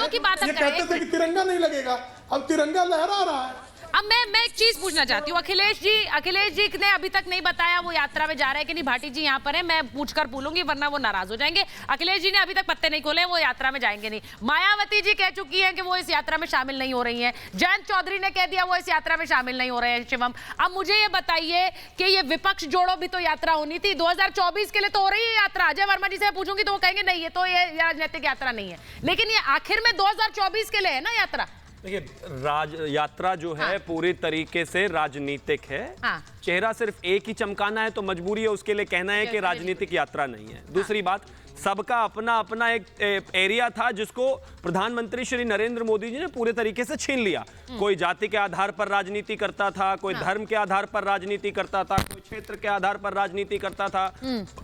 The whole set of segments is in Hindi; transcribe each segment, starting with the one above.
की बात ये कहते थे कि तिरंगा नहीं लगेगा, अब तिरंगा लहरा रहा है। अब मैं एक चीज पूछना चाहती हूँ, अखिलेश जी ने अभी तक नहीं बताया वो यात्रा में जा रहे हैं कि नहीं। भाटी जी यहाँ पर है, मैं पूछकर बोलूंगी वरना वो नाराज हो जाएंगे। अखिलेश जी ने अभी तक पत्ते नहीं खोले, वो यात्रा में जाएंगे नहीं। मायावती जी कह चुकी हैं कि वो इस यात्रा में शामिल नहीं हो रही हैं। जयंत चौधरी ने कह दिया वो इस यात्रा में शामिल नहीं हो रहे हैं। शिवम, अब मुझे ये बताइए कि ये विपक्ष जोड़ो भी तो यात्रा होनी थी, 2024 के लिए तो हो रही है यात्रा। अजय वर्मा जी से पूछूंगी तो वो कहेंगे नहीं, ये तो ये राजनीतिक यात्रा नहीं है, लेकिन ये आखिर में 2024 के लिए है ना यात्रा। देखिए, यात्रा जो है पूरी तरीके से राजनीतिक है। चेहरा सिर्फ एक ही चमकाना है तो मजबूरी है उसके लिए कहना है कि राजनीतिक यात्रा नहीं है। दूसरी बात, सबका अपना अपना एक एरिया था जिसको प्रधानमंत्री श्री नरेंद्र मोदी जी ने पूरे तरीके से छीन लिया। कोई जाति के आधार पर राजनीति करता था, कोई धर्म के आधार पर राजनीति करता था, कोई क्षेत्र के आधार पर राजनीति करता था,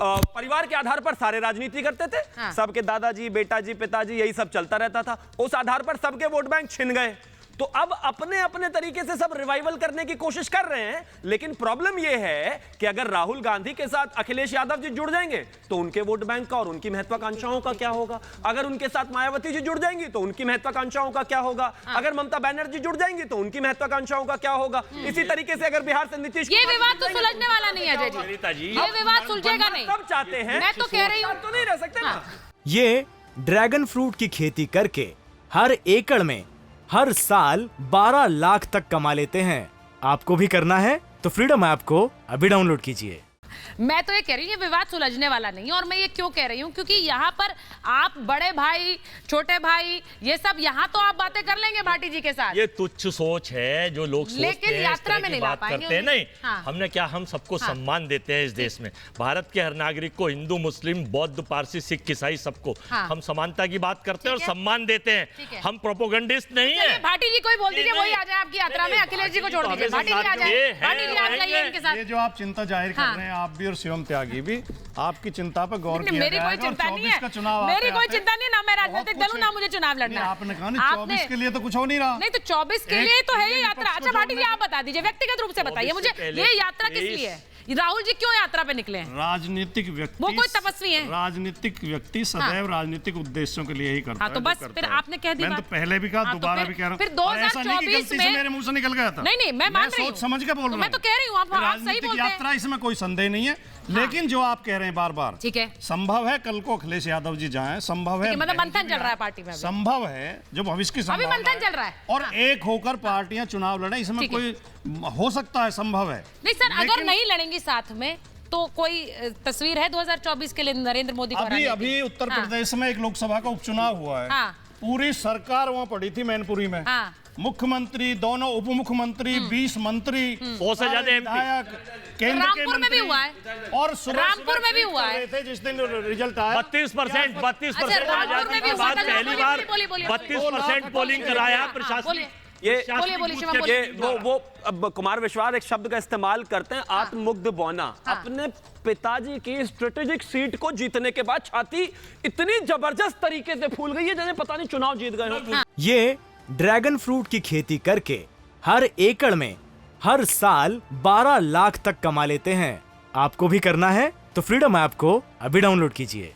परिवार के आधार पर सारे राजनीति करते थे। सबके दादाजी, बेटाजी, पिताजी, यही सब चलता रहता था। उस आधार पर सबके वोट बैंक छिन गए। तो अब अपने अपने तरीके से सब रिवाइवल करने की कोशिश कर रहे हैं, लेकिन प्रॉब्लम यह है कि अगर राहुल गांधी के साथ अखिलेश यादव जी जुड़ जाएंगे तो उनके वोट बैंक का और उनकी महत्वाकांक्षाओं का क्या होगा। अगर उनके साथ मायावती जी जुड़ जाएंगी तो उनकी महत्वाकांक्षाओं का क्या होगा। अगर ममता बनर्जी जुड़ जाएंगी तो उनकी महत्वाकांक्षाओं का क्या होगा। इसी तरीके से अगर बिहार से नीतीश, ये विवाद तो सुलझने वाला नहीं है अजय जी, ये विवाद सुलझेगा नहीं। सब चाहते हैं, मैं तो कह रही हूँ तो नहीं रह सकते ना। ये ड्रैगन फ्रूट की खेती करके हर एकड़ में हर साल 12 लाख तक कमा लेते हैं। आपको भी करना है तो फ्रीडम ऐप को अभी डाउनलोड कीजिए। मैं तो ये कह रही हूँ ये विवाद सुलझने वाला नहीं है। और मैं ये क्यों कह रही हूँ, क्योंकि यहाँ पर आप बड़े भाई, छोटे भाई, ये सब यहाँ तो आप बातें कर लेंगे भाटी जी के साथ। ये तुच्छ सोच है जो लोग सोचते लेकिन हैं, यात्रा में नहीं ला पाएंगे। नहीं, हाँ। हमने क्या, हम सबको सम्मान देते हैं इस देश में। भारत के हर नागरिक को, हिंदू, मुस्लिम, बौद्ध, पारसी, सिख, ईसाई, सबको हम समानता की बात करते हैं और सम्मान देते हैं। हम प्रोपोगंडिस्ट नहीं है। भाटी जी कोई बोल दीजिए वही आ जाए आपकी यात्रा में, अखिलेश जी को छोड़ दीजिए, भाटी जी आ जाए, भाटी जी आप जाइए इनके साथ। ये जो आप चिंता जाहिर कर रहे हैं, आप भी और शिवम त्यागी भी, आपकी चिंता पर गौर किया मेरी कोई चिंता नहीं है, मेरी कोई चिंता नहीं है, ना मैं राजनीतिक दल हूं ना मुझे चुनाव लड़ना है। आपने कहा ना 24 के लिए तो कुछ हो नहीं रहा। नहीं तो 24 के लिए तो है ये यात्रा। अच्छा भाटी जी आप बता दीजिए, व्यक्तिगत रूप से बताइए मुझे, ये यात्रा किस लिए है? राहुल जी क्यों यात्रा पे निकले हैं? राजनीतिक व्यक्ति, वो कोई तपस्वी है? राजनीतिक व्यक्ति सदैव राजनीतिक उद्देश्यों के लिए ही करता है। तो बस फिर आपने कह दिया, मैंने तो पहले भी कहा, दोबारा भी कह रहा हूं। फिर 2024 में मेरे मुंह से निकल गया था। नहीं मैं मान रही हूं, सोच समझ के बोल रहा हूं। मैं तो कह रही हूं आप सही बोलते हैं। यात्रा, इसमें कोई संदेह नहीं है, लेकिन जो आप कह रहे हैं बार बार, ठीक है, संभव है कल को अखिलेश यादव जी जाएं, संभव है, मतलब मंथन चल रहा है पार्टी में, संभव है जो भविष्य की अभी मंथन चल रहा है और एक होकर पार्टियां चुनाव लड़े, इसमें कोई हो सकता है, संभव है। नहीं सर, अगर नहीं लड़ेंगी साथ में तो कोई तस्वीर है 2024 के लिए नरेंद्र मोदी को? अभी उत्तर प्रदेश में एक लोकसभा का उपचुनाव हुआ है, पूरी सरकार वहाँ पड़ी थी मैनपुरी में, मुख्यमंत्री, दोनों उप मुख्यमंत्री, 20 मंत्री, 100 से ज्यादा विधायक, केंद्र के रामपुर में भी हुआ है, और रामपुर में भी हुआ है जिस दिन रिजल्ट आया 32% आजादी के बाद पहली बार 32% पोलिंग कराया प्रशासन। वो अब कुमार विश्वास एक शब्द का इस्तेमाल करते हैं, आत्ममुग्ध बौना। अपने पिताजी की स्ट्रेटेजिक सीट को जीतने के बाद छाती इतनी जबरदस्त तरीके से फूल गई है जैसे पता नहीं चुनाव जीत गए हो। ये ड्रैगन फ्रूट की खेती करके हर एकड़ में हर साल 12 लाख तक कमा लेते हैं। आपको भी करना है तो फ्रीडम ऐप को अभी डाउनलोड कीजिए।